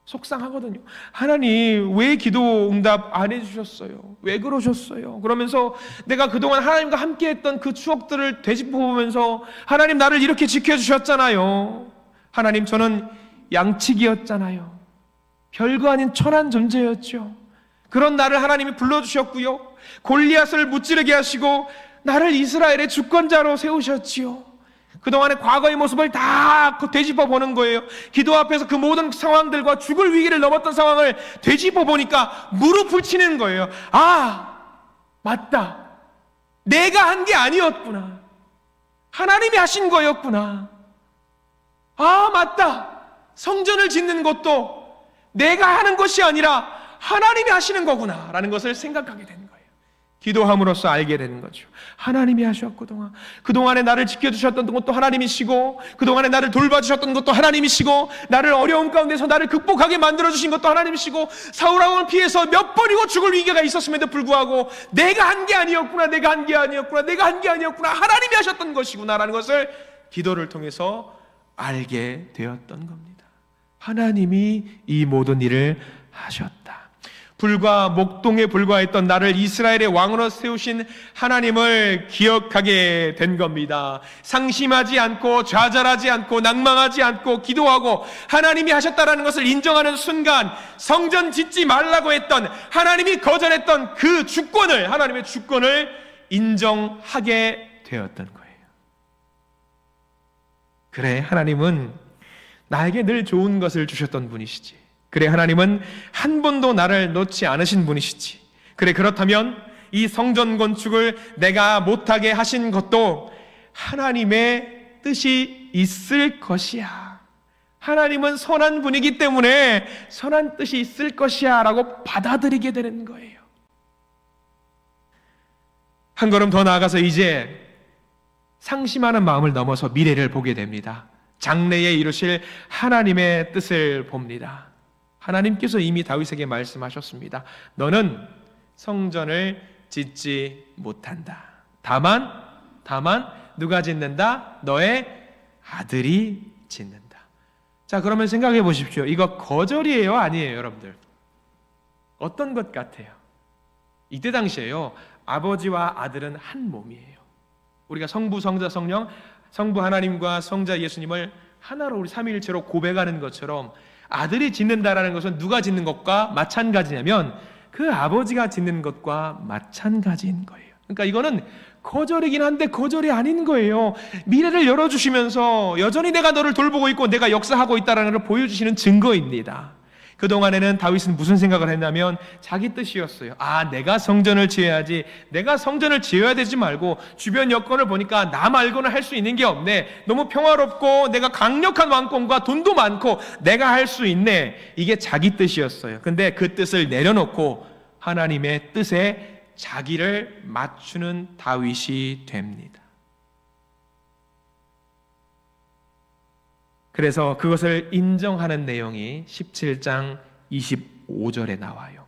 속상하거든요. 하나님 왜 기도 응답 안 해주셨어요? 왜 그러셨어요? 그러면서 내가 그동안 하나님과 함께했던 그 추억들을 되짚어보면서 하나님 나를 이렇게 지켜주셨잖아요. 하나님 저는 양치기였잖아요. 별거 아닌 천한 존재였죠. 그런 나를 하나님이 불러주셨고요, 골리앗을 무찌르게 하시고 나를 이스라엘의 주권자로 세우셨지요. 그동안의 과거의 모습을 다 되짚어 보는 거예요. 기도 앞에서 그 모든 상황들과 죽을 위기를 넘었던 상황을 되짚어 보니까 무릎을 치는 거예요. 아, 맞다. 내가 한 게 아니었구나. 하나님이 하신 거였구나. 아, 맞다. 성전을 짓는 것도 내가 하는 것이 아니라 하나님이 하시는 거구나 라는 것을 생각하게 되는 거예요. 기도함으로써 알게 되는 거죠. 하나님이 하셨고, 그동안에 나를 지켜주셨던 것도 하나님이시고, 그동안에 나를 돌봐주셨던 것도 하나님이시고, 나를 어려운 가운데서 나를 극복하게 만들어주신 것도 하나님이시고, 사울왕을 피해서 몇 번이고 죽을 위기가 있었음에도 불구하고 내가 한 게 아니었구나, 내가 한 게 아니었구나, 내가 한 게 아니었구나, 하나님이 하셨던 것이구나 라는 것을 기도를 통해서 알게 되었던 겁니다. 하나님이 이 모든 일을 하셨다. 불과 목동에 불과했던 나를 이스라엘의 왕으로 세우신 하나님을 기억하게 된 겁니다. 상심하지 않고 좌절하지 않고 낭망하지 않고 기도하고 하나님이 하셨다라는 것을 인정하는 순간, 성전 짓지 말라고 했던 하나님이 거절했던 그 주권을, 하나님의 주권을 인정하게 되었던 거예요. 그래, 하나님은 나에게 늘 좋은 것을 주셨던 분이시지. 그래, 하나님은 한 번도 나를 놓지 않으신 분이시지. 그래, 그렇다면 이 성전 건축을 내가 못하게 하신 것도 하나님의 뜻이 있을 것이야. 하나님은 선한 분이기 때문에 선한 뜻이 있을 것이야 라고 받아들이게 되는 거예요. 한 걸음 더 나아가서 이제 상심하는 마음을 넘어서 미래를 보게 됩니다. 장래에 이루실 하나님의 뜻을 봅니다. 하나님께서 이미 다윗에게 말씀하셨습니다. 너는 성전을 짓지 못한다. 다만 누가 짓는다? 너의 아들이 짓는다. 자, 그러면 생각해 보십시오. 이거 거절이에요, 아니에요, 여러분들? 어떤 것 같아요? 이때 당시에요, 아버지와 아들은 한 몸이에요. 우리가 성부, 성자, 성령, 성부 하나님과 성자 예수님을 하나로 우리 삼위일체로 고백하는 것처럼 아들이 짓는다라는 것은 누가 짓는 것과 마찬가지냐면 그 아버지가 짓는 것과 마찬가지인 거예요. 그러니까 이거는 거절이긴 한데 거절이 아닌 거예요. 미래를 열어주시면서 여전히 내가 너를 돌보고 있고 내가 역사하고 있다는 걸 보여주시는 증거입니다. 그동안에는 다윗은 무슨 생각을 했냐면 자기 뜻이었어요. 아, 내가 성전을 지어야지. 내가 성전을 지어야 되지 말고 주변 여건을 보니까 나 말고는 할 수 있는 게 없네. 너무 평화롭고 내가 강력한 왕권과 돈도 많고 내가 할 수 있네. 이게 자기 뜻이었어요. 근데 그 뜻을 내려놓고 하나님의 뜻에 자기를 맞추는 다윗이 됩니다. 그래서 그것을 인정하는 내용이 17장 25절에 나와요.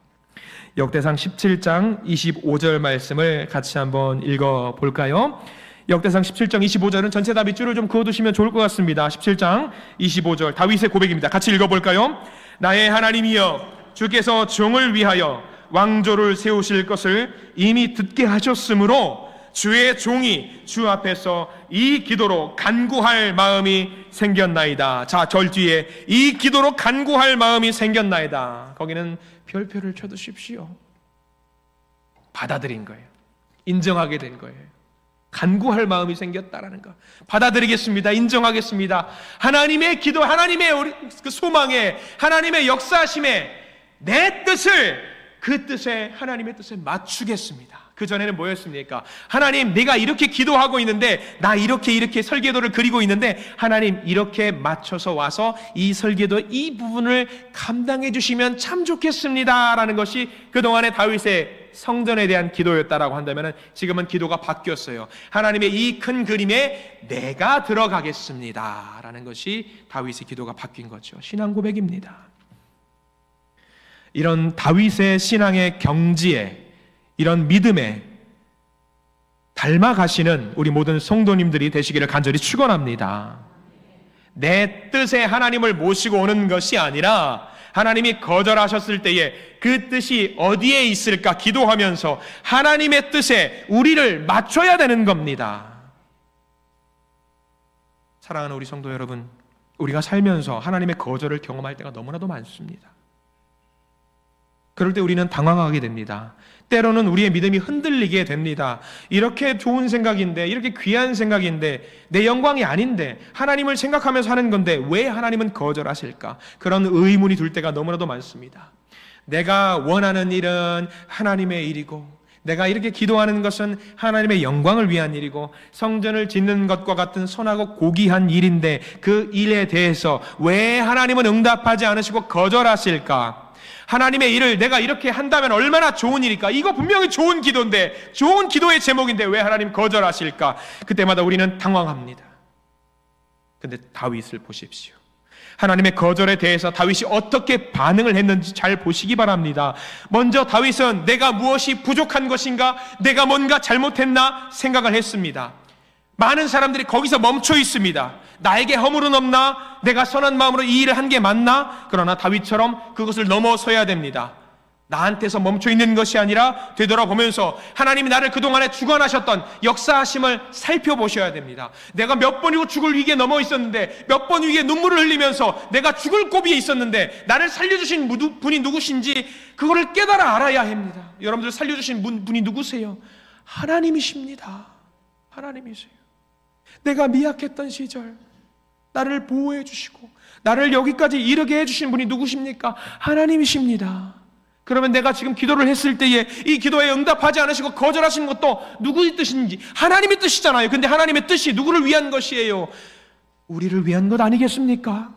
역대상 17장 25절 말씀을 같이 한번 읽어볼까요? 역대상 17장 25절은 전체 다 밑줄을 좀 그어두시면 좋을 것 같습니다. 17장 25절 다윗의 고백입니다. 같이 읽어볼까요? 나의 하나님이여, 주께서 종을 위하여 왕조를 세우실 것을 이미 듣게 하셨으므로 주의 종이 주 앞에서 이 기도로 간구할 마음이 생겼나이다. 자, 절 뒤에 이 기도로 간구할 마음이 생겼나이다. 거기는 별표를 쳐두십시오. 받아들인 거예요. 인정하게 된 거예요. 간구할 마음이 생겼다라는 거. 받아들이겠습니다. 인정하겠습니다. 하나님의 기도, 하나님의 그 소망에, 하나님의 역사하심에 내 뜻을 그 뜻에, 하나님의 뜻에 맞추겠습니다. 그전에는 뭐였습니까? 하나님, 내가 이렇게 기도하고 있는데, 나 이렇게 설계도를 그리고 있는데, 하나님 이렇게 맞춰서 와서 이 설계도 이 부분을 감당해 주시면 참 좋겠습니다 라는 것이 그동안의 다윗의 성전에 대한 기도였다라고 한다면 지금은 기도가 바뀌었어요. 하나님의 이 큰 그림에 내가 들어가겠습니다 라는 것이 다윗의 기도가 바뀐 거죠. 신앙 고백입니다. 이런 다윗의 신앙의 경지에, 이런 믿음에 닮아가시는 우리 모든 성도님들이 되시기를 간절히 축원합니다. 내 뜻에 하나님을 모시고 오는 것이 아니라 하나님이 거절하셨을 때에 그 뜻이 어디에 있을까 기도하면서 하나님의 뜻에 우리를 맞춰야 되는 겁니다. 사랑하는 우리 성도 여러분, 우리가 살면서 하나님의 거절을 경험할 때가 너무나도 많습니다. 그럴 때 우리는 당황하게 됩니다. 때로는 우리의 믿음이 흔들리게 됩니다. 이렇게 좋은 생각인데, 이렇게 귀한 생각인데, 내 영광이 아닌데, 하나님을 생각하면서 하는 건데 왜 하나님은 거절하실까? 그런 의문이 들 때가 너무나도 많습니다. 내가 원하는 일은 하나님의 일이고, 내가 이렇게 기도하는 것은 하나님의 영광을 위한 일이고, 성전을 짓는 것과 같은 선하고 고귀한 일인데 그 일에 대해서 왜 하나님은 응답하지 않으시고 거절하실까? 하나님의 일을 내가 이렇게 한다면 얼마나 좋은 일일까? 이거 분명히 좋은 기도인데, 좋은 기도의 제목인데 왜 하나님 거절하실까? 그때마다 우리는 당황합니다. 근데 다윗을 보십시오. 하나님의 거절에 대해서 다윗이 어떻게 반응을 했는지 잘 보시기 바랍니다. 먼저 다윗은 내가 무엇이 부족한 것인가? 내가 뭔가 잘못했나? 생각을 했습니다. 많은 사람들이 거기서 멈춰 있습니다. 나에게 허물은 없나? 내가 선한 마음으로 이 일을 한 게 맞나? 그러나 다윗처럼 그것을 넘어서야 됩니다. 나한테서 멈춰 있는 것이 아니라 되돌아보면서 하나님이 나를 그동안에 주관하셨던 역사하심을 살펴보셔야 됩니다. 내가 몇 번이고 죽을 위기에 넘어 있었는데, 몇 번 위기에 눈물을 흘리면서 내가 죽을 고비에 있었는데 나를 살려주신 분이 누구신지 그거를 깨달아 알아야 합니다. 여러분들 살려주신 분이 누구세요? 하나님이십니다. 하나님이세요. 내가 미약했던 시절 나를 보호해 주시고 나를 여기까지 이르게 해주신 분이 누구십니까? 하나님이십니다. 그러면 내가 지금 기도를 했을 때에 이 기도에 응답하지 않으시고 거절하시는 것도 누구의 뜻인지 하나님의 뜻이잖아요. 근데 하나님의 뜻이 누구를 위한 것이에요? 우리를 위한 것 아니겠습니까?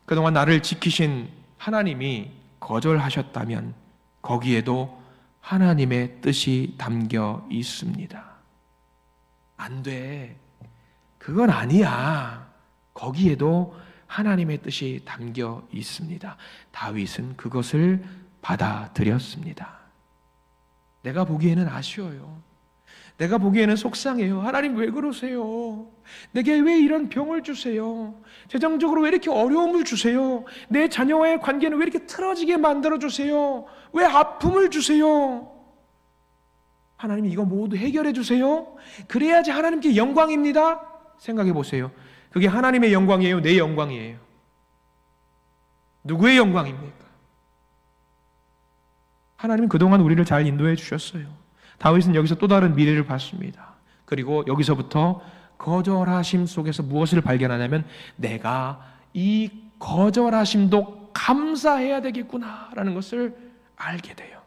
그동안 나를 지키신 하나님이 거절하셨다면 거기에도 하나님의 뜻이 담겨 있습니다. 안 돼. 그건 아니야. 거기에도 하나님의 뜻이 담겨 있습니다. 다윗은 그것을 받아들였습니다. 내가 보기에는 아쉬워요. 내가 보기에는 속상해요. 하나님 왜 그러세요? 내게 왜 이런 병을 주세요? 재정적으로 왜 이렇게 어려움을 주세요? 내 자녀와의 관계는 왜 이렇게 틀어지게 만들어 주세요? 왜 아픔을 주세요? 하나님 이거 모두 해결해 주세요. 그래야지 하나님께 영광입니다. 생각해 보세요. 그게 하나님의 영광이에요? 내 영광이에요? 누구의 영광입니까? 하나님은 그동안 우리를 잘 인도해 주셨어요. 다윗은 여기서 또 다른 미래를 봤습니다. 그리고 여기서부터 거절하심 속에서 무엇을 발견하냐면 내가 이 거절하심도 감사해야 되겠구나라는 것을 알게 돼요.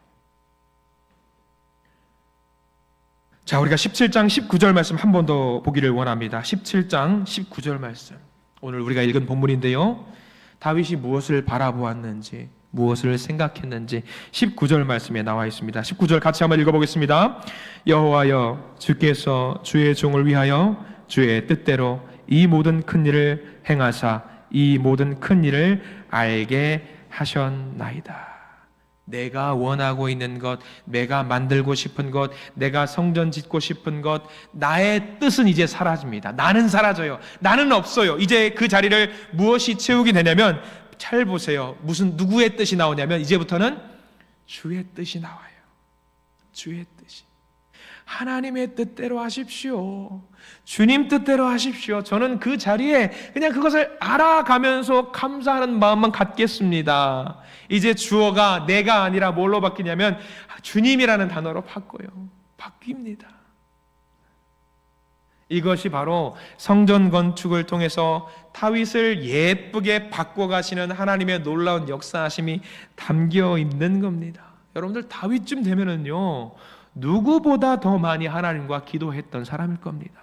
자, 우리가 17장 19절 말씀 한 번 더 보기를 원합니다. 17장 19절 말씀. 오늘 우리가 읽은 본문인데요. 다윗이 무엇을 바라보았는지, 무엇을 생각했는지 19절 말씀에 나와 있습니다. 19절 같이 한번 읽어보겠습니다. 여호와여, 주께서 주의 종을 위하여 주의 뜻대로 이 모든 큰 일을 행하사 이 모든 큰 일을 알게 하셨나이다. 내가 원하고 있는 것, 내가 만들고 싶은 것, 내가 성전 짓고 싶은 것, 나의 뜻은 이제 사라집니다. 나는 사라져요. 나는 없어요. 이제 그 자리를 무엇이 채우게 되냐면, 잘 보세요. 누구의 뜻이 나오냐면 이제부터는 주의 뜻이 나와요. 주의 뜻이. 하나님의 뜻대로 하십시오. 주님 뜻대로 하십시오. 저는 그 자리에 그냥 그것을 알아가면서 감사하는 마음만 갖겠습니다. 이제 주어가 내가 아니라 뭘로 바뀌냐면 주님이라는 단어로 바뀝니다. 이것이 바로 성전 건축을 통해서 다윗을 예쁘게 바꿔가시는 하나님의 놀라운 역사하심이 담겨 있는 겁니다. 여러분들 다윗쯤 되면은요, 누구보다 더 많이 하나님과 기도했던 사람일 겁니다.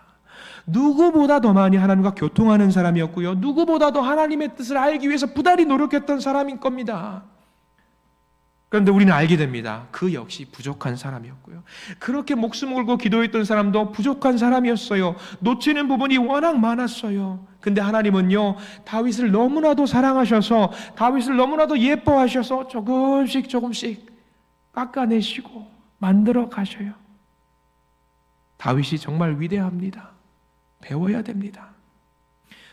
누구보다 더 많이 하나님과 교통하는 사람이었고요, 누구보다 더 하나님의 뜻을 알기 위해서 부단히 노력했던 사람일 겁니다. 그런데 우리는 알게 됩니다. 그 역시 부족한 사람이었고요, 그렇게 목숨 걸고 기도했던 사람도 부족한 사람이었어요. 놓치는 부분이 워낙 많았어요. 근데 하나님은요, 다윗을 너무나도 사랑하셔서, 다윗을 너무나도 예뻐하셔서 조금씩 깎아내시고 만들어 가셔요. 다윗이 정말 위대합니다. 배워야 됩니다.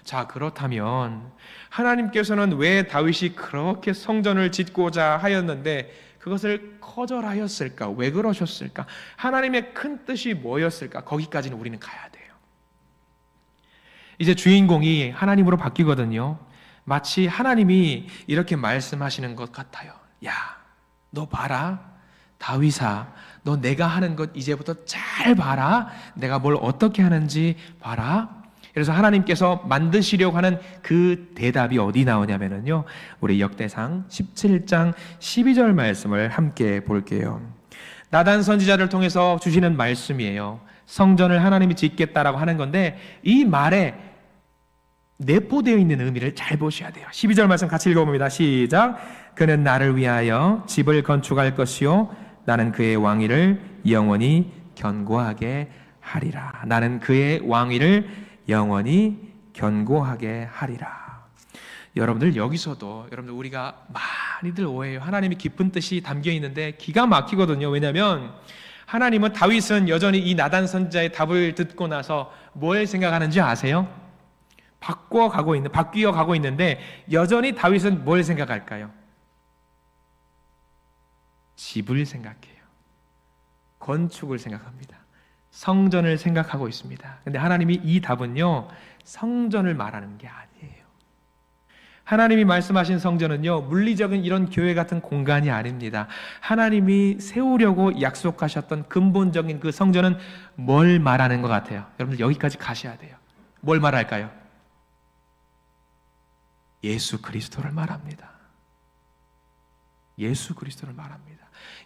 자, 그렇다면 하나님께서는 왜 다윗이 그렇게 성전을 짓고자 하였는데 그것을 거절하였을까? 왜 그러셨을까? 하나님의 큰 뜻이 뭐였을까? 거기까지는 우리는 가야 돼요. 이제 주인공이 하나님으로 바뀌거든요. 마치 하나님이 이렇게 말씀하시는 것 같아요. 야, 너 봐라. 다윗아, 너 내가 하는 것 이제부터 잘 봐라. 내가 뭘 어떻게 하는지 봐라. 그래서 하나님께서 만드시려고 하는 그 대답이 어디 나오냐면요, 우리 역대상 17장 12절 말씀을 함께 볼게요. 나단 선지자를 통해서 주시는 말씀이에요. 성전을 하나님이 짓겠다라고 하는 건데 이 말에 내포되어 있는 의미를 잘 보셔야 돼요. 12절 말씀 같이 읽어봅니다. 시작. 그는 나를 위하여 집을 건축할 것이요 나는 그의 왕위를 영원히 견고하게 하리라. 나는 그의 왕위를 영원히 견고하게 하리라. 여러분들 여기서도 여러분들 우리가 많이들 오해해요. 하나님의 깊은 뜻이 담겨 있는데 기가 막히거든요. 왜냐하면 하나님은 다윗은 여전히 이 나단 선지자의 답을 듣고 나서 뭘 생각하는지 아세요? 바뀌어 가고 있는데 여전히 다윗은 뭘 생각할까요? 집을 생각해요. 건축을 생각합니다. 성전을 생각하고 있습니다. 근데 하나님이 이 답은요, 성전을 말하는 게 아니에요. 하나님이 말씀하신 성전은요, 물리적인 이런 교회 같은 공간이 아닙니다. 하나님이 세우려고 약속하셨던 근본적인 그 성전은 뭘 말하는 것 같아요? 여러분들 여기까지 가셔야 돼요. 뭘 말할까요? 예수 그리스도를 말합니다. 예수 그리스도를 말합니다.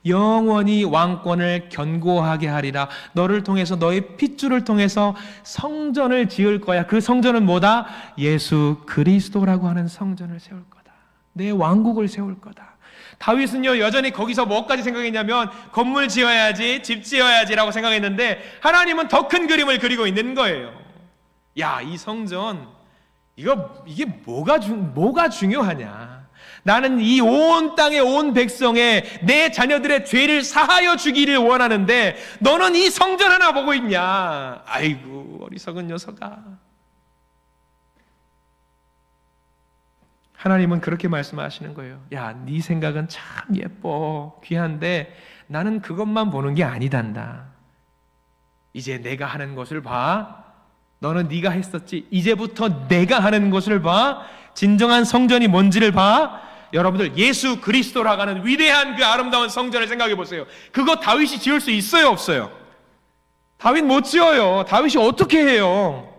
영원히 왕권을 견고하게 하리라. 너를 통해서 너의 핏줄을 통해서 성전을 지을 거야. 그 성전은 뭐다? 예수 그리스도라고 하는 성전을 세울 거다. 내 왕국을 세울 거다. 다윗은요 여전히 거기서 뭐까지 생각했냐면 건물 지어야지, 집 지어야지라고 생각했는데 하나님은 더 큰 그림을 그리고 있는 거예요. 야, 이 성전 이게 뭐가 중요하냐? 나는 이 온 땅의 온 백성의 내 자녀들의 죄를 사하여 주기를 원하는데 너는 이 성전 하나 보고 있냐? 아이고 어리석은 녀석아. 하나님은 그렇게 말씀하시는 거예요. 야, 네 생각은 참 예뻐, 귀한데 나는 그것만 보는 게 아니단다. 이제 내가 하는 것을 봐. 너는 네가 했었지. 이제부터 내가 하는 것을 봐. 진정한 성전이 뭔지를 봐. 여러분들 예수 그리스도라고 하는 위대한 그 아름다운 성전을 생각해 보세요. 그거 다윗이 지을 수 있어요, 없어요? 다윗 못 지어요. 다윗이 어떻게 해요?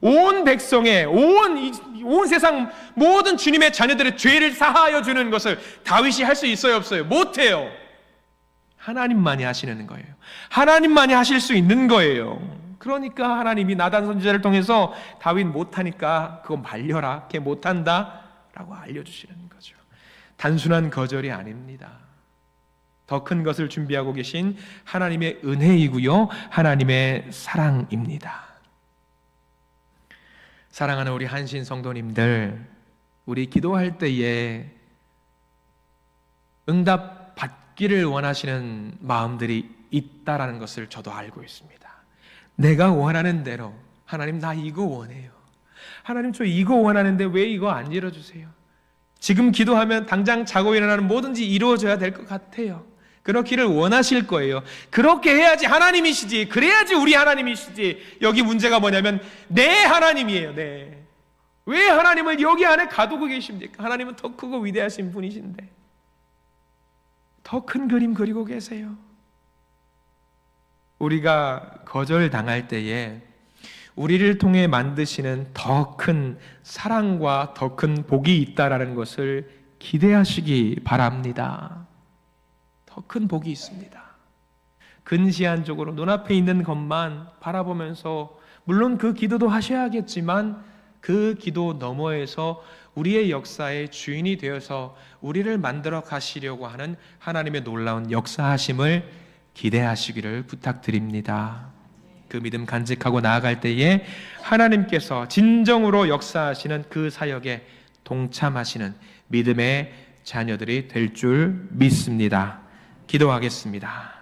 온 백성의 온 세상 모든 주님의 자녀들의 죄를 사하여 주는 것을 다윗이 할 수 있어요, 없어요? 못 해요. 하나님만이 하시는 거예요. 하나님만이 하실 수 있는 거예요. 그러니까 하나님이 나단 선지자를 통해서 다윗 못하니까 그거 말려라, 걔 못한다 라고 알려주시는 거죠. 단순한 거절이 아닙니다. 더 큰 것을 준비하고 계신 하나님의 은혜이고요, 하나님의 사랑입니다. 사랑하는 우리 한신 성도님들, 우리 기도할 때에 응답 받기를 원하시는 마음들이 있다라는 것을 저도 알고 있습니다. 내가 원하는 대로, 하나님 나 이거 원해요. 하나님 저 이거 원하는데 왜 이거 안 이뤄주세요? 지금 기도하면 당장 자고 일어나는 뭐든지 이루어져야 될 것 같아요. 그렇기를 원하실 거예요. 그렇게 해야지 하나님이시지, 그래야지 우리 하나님이시지. 여기 문제가 뭐냐면 내 하나님이에요. 네. 왜 하나님을 여기 안에 가두고 계십니까? 하나님은 더 크고 위대하신 분이신데 더 큰 그림 그리고 계세요. 우리가 거절당할 때에 우리를 통해 만드시는 더 큰 사랑과 더 큰 복이 있다라는 것을 기대하시기 바랍니다. 더 큰 복이 있습니다. 근시안적으로 눈앞에 있는 것만 바라보면서 물론 그 기도도 하셔야겠지만 그 기도 너머에서 우리의 역사의 주인이 되어서 우리를 만들어 가시려고 하는 하나님의 놀라운 역사하심을 기대하시기를 부탁드립니다. 그 믿음 간직하고 나아갈 때에 하나님께서 진정으로 역사하시는 그 사역에 동참하시는 믿음의 자녀들이 될 줄 믿습니다. 기도하겠습니다.